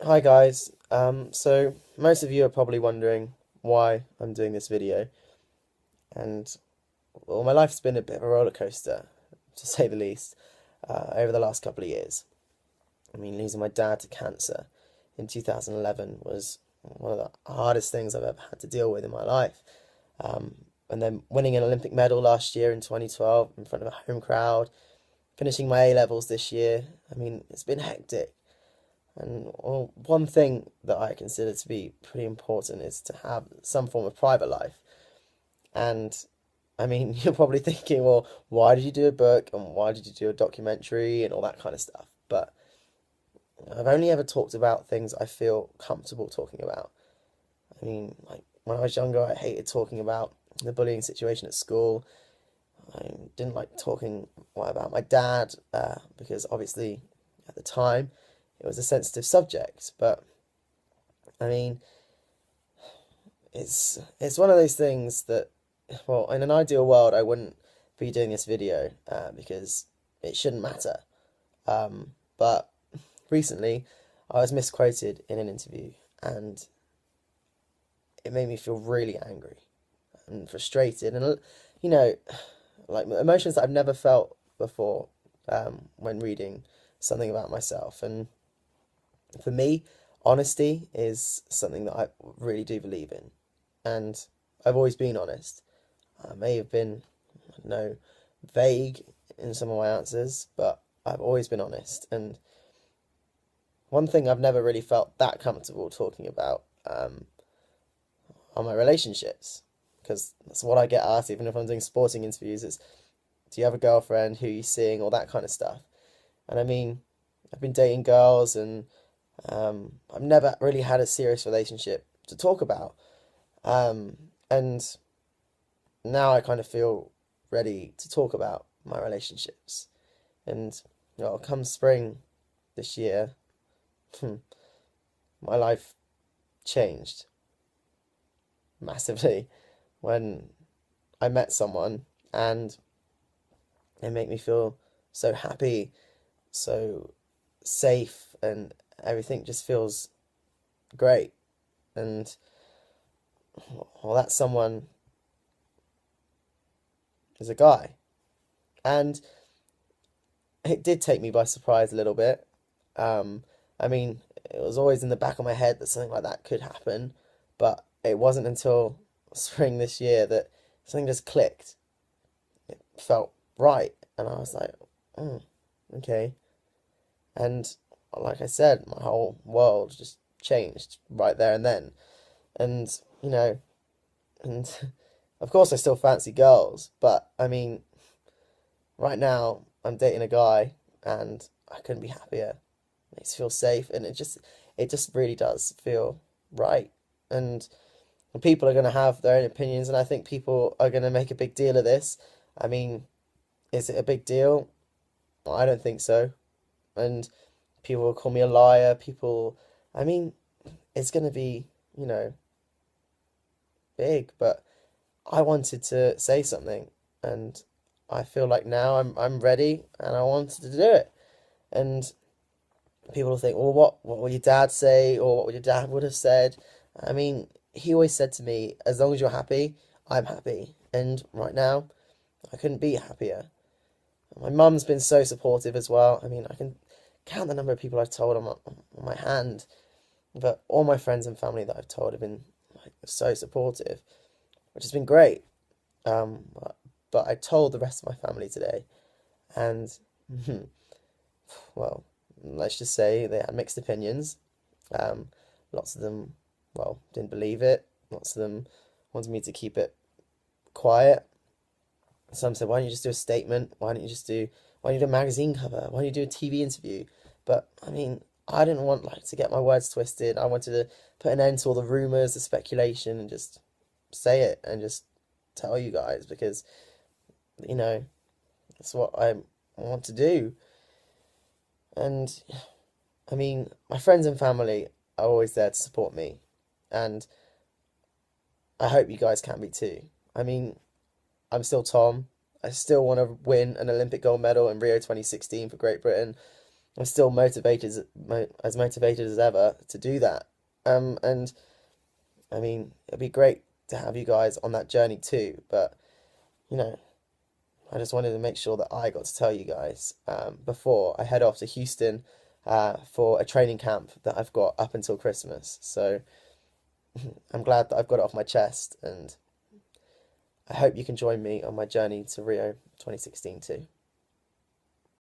Hi guys. So most of you are probably wondering why I'm doing this video, and well, my life's been a bit of a roller coaster, to say the least, over the last couple of years. I mean, losing my dad to cancer in 2011 was one of the hardest things I've ever had to deal with in my life. And then winning an Olympic medal last year in 2012 in front of a home crowd, finishing my A levels this year. I mean, it's been hectic. And well, one thing that I consider to be pretty important is to have some form of private life. And I mean, you're probably thinking, well, why did you do a book and why did you do a documentary and all that kind of stuff? But I've only ever talked about things I feel comfortable talking about. I mean, like when I was younger, I hated talking about the bullying situation at school. I didn't like talking about my dad because obviously at the time it was a sensitive subject. But I mean, it's one of those things that, well, in an ideal world, I wouldn't be doing this video because it shouldn't matter. But recently, I was misquoted in an interview, and it made me feel really angry and frustrated, and you know, like emotions that I've never felt before when reading something about myself. And for me, honesty is something that I really do believe in, and I've always been honest. I may have been, I don't know, vague in some of my answers, but I've always been honest. And one thing I've never really felt that comfortable talking about are my relationships, because that's what I get asked, even if I'm doing sporting interviews. It's, do you have a girlfriend? Who are you seeing? All that kind of stuff. And I mean, I've been dating girls, and I've never really had a serious relationship to talk about. And now I kind of feel ready to talk about my relationships. And come spring this year, my life changed massively when I met someone, and they make me feel so happy, so safe, and everything just feels great. And well, that someone is a guy. And it did take me by surprise a little bit. I mean, it was always in the back of my head that something like that could happen, but it wasn't until spring this year that something just clicked. It felt right, and I was like, oh, okay. And like I said, my whole world just changed right there and then. And, and of course I still fancy girls, but I mean, right now I'm dating a guy, and I couldn't be happier. It makes me feel safe, and it just really does feel right. And people are going to have their own opinions, and I think people are going to make a big deal of this. I mean, is it a big deal? I don't think so. And people will call me a liar. I mean, it's going to be, you know, big, but I wanted to say something, and I feel like now I'm ready, and I wanted to do it. And people will think, well, what will your dad say, or what would your dad would have said? I mean, he always said to me, as long as you're happy, I'm happy. And right now, I couldn't be happier. My mum's been so supportive as well. I mean, I can count the number of people I've told on my hand, but all my friends and family that I've told have been like so supportive, which has been great. Um, but, but I told the rest of my family today, and well, let's just say they had mixed opinions. Um, Lots of them, well, didn't believe it. Lots of them wanted me to keep it quiet. Some said, why don't you just do a statement? Why don't you do a magazine cover? Why don't you do a TV interview? But I mean, I didn't want like to get my words twisted. I wanted to put an end to all the rumors, the speculation, and just say it and just tell you guys, because you know that's what I want to do. And I mean, my friends and family are always there to support me, and I hope you guys can be too. I mean, I'm still Tom. I still want to win an Olympic gold medal in Rio 2016 for Great Britain. I'm still motivated, as motivated as ever to do that. And I mean, it'd be great to have you guys on that journey too. But you know, I just wanted to make sure that I got to tell you guys before I head off to Houston for a training camp that I've got up until Christmas. So I'm glad that I've got it off my chest, and I hope you can join me on my journey to Rio 2016 too.